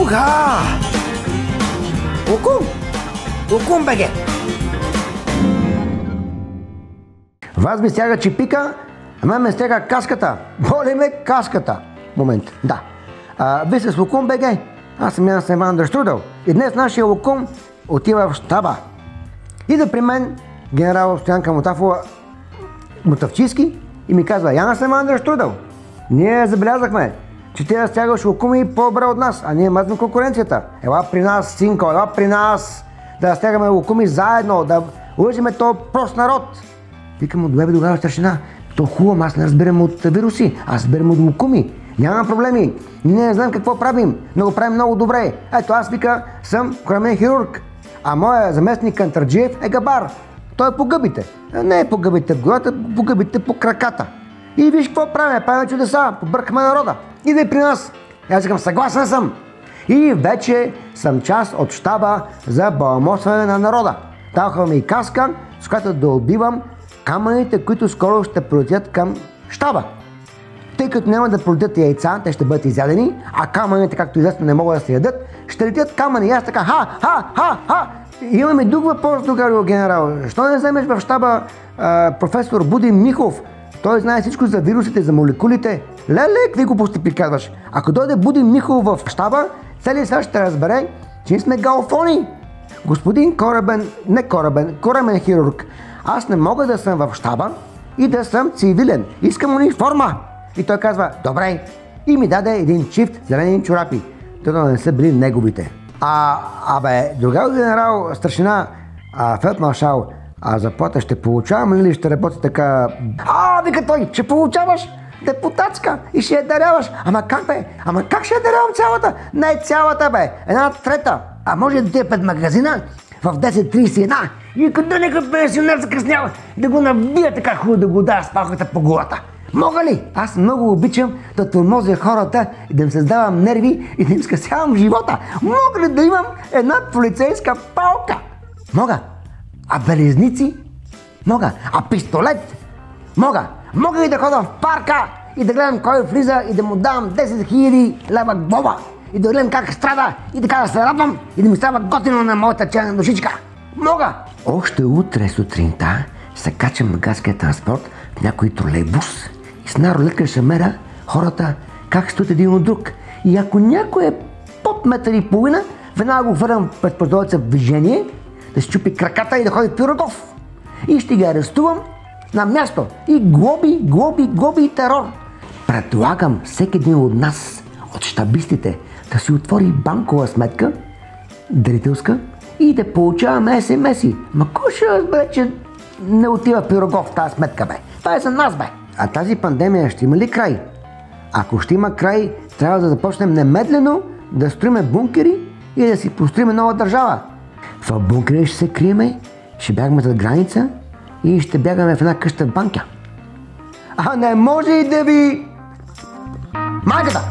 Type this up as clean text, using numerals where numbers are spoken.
Уха! Лукум! Лукум, беге! Вас ви стяга чипика, а мен ме стяга каската. Боли ме каската. Момент, да. Вие сте с Лукум, беге. Аз съм Ян Евандър Штрудел. И днес нашия Лукум отива в щаба. Иде при мен генерал Стоянка Мутавчийски и ми казва: Ян Евандър Штрудел, ние забелязахме, че ти да стягаш лукуми по-добре от нас, а ние мазим конкуренцията. Ела при нас, синко, ела при нас, да стягаме лукуми заедно, да лъжиме този прост народ. Викам: от добре, тогава старшина, то хубаво, аз не разбирам от вируси, аз разбирам от лукуми. Няма проблеми, ние не знаем какво правим, но го правим много добре. Ето аз, вика, съм корамен хирург, а моя заместник Кантарджиев е габар. Той е по гъбите. Не е по гъбите в главата, по гъбите по краката. И виж какво правим чудеса, побъркаме народа. Иде при нас. Аз викам: съгласен съм. И вече съм част от щаба за баламосване на народа. Даваха ми и каска, с която да убивам камъните, които скоро ще пролетят към щаба. Тъй като няма да пролетят яйца, те ще бъдат изядени, а камъните, както известно, не могат да се ядат, ще летят камъни. И аз така: ха! Имаме друг въпрос, другарио генерал. Защо не вземеш в щаба професор Будин Михов? Той знае всичко за вирусите, за молекулите. Леле, какви глупости приказваш? Ако дойде Будин Михов в щаба, целият свят ще разбере, че ние сме галфони. Господин корамен хирург, аз не мога да съм в щаба и да съм цивилен. Искам униформа. И той казва: добре. И ми даде един чифт зелени чорапи. Това не са били неговите. Другал генерал, старшина, фелдмаршал, заплата ще получавам ли, ще работи така? Вика той: ще получаваш депутатска и ще я даряваш. Ама как, бе? Ама как ще я дарявам цялата? Не цялата, бе. 1/3. А може да отида пред магазина в 10:31 и като някакъв пенсионер закъснява да го набия така хубаво, да го дава с палката по главата. Мога ли? Аз много обичам да тормозя хората и да им създавам нерви и да им скъсявам живота. Мога ли да имам една полицейска палка? Мога. А белезници? Мога. А пистолет? Мога. Мога и да ходя в парка и да гледам кой влиза и да му давам 10 000 лева глоба. И да гледам как страда и така да се радвам и да ми става готино на моята черна душичка. Мога. Още утре сутринта се качам на градския транспорт в някой тролейбус и с една рулетка ще мера хората как стоят един от друг. И ако някой е под метър и половина, веднага го вървам пред прозореца в движение, да си чупи краката и да ходи в Пирогов. И ще ги арестувам на място. И глоби и терор. Предлагам всеки един от нас, от щабистите, да си отвори банкова сметка, дарителска, и да получаваме SMS-и. Ма кой ще разбере, че не отива в Пирогов в тази сметка, бе? Това е за нас, бе. А тази пандемия ще има ли край? Ако ще има край, трябва да започнем немедлено да строиме бункери и да си построиме нова държава. В бункери ще се криеме, ще бягаме зад граница и ще бягаме в една къща в банка. А не може и да ви... майката!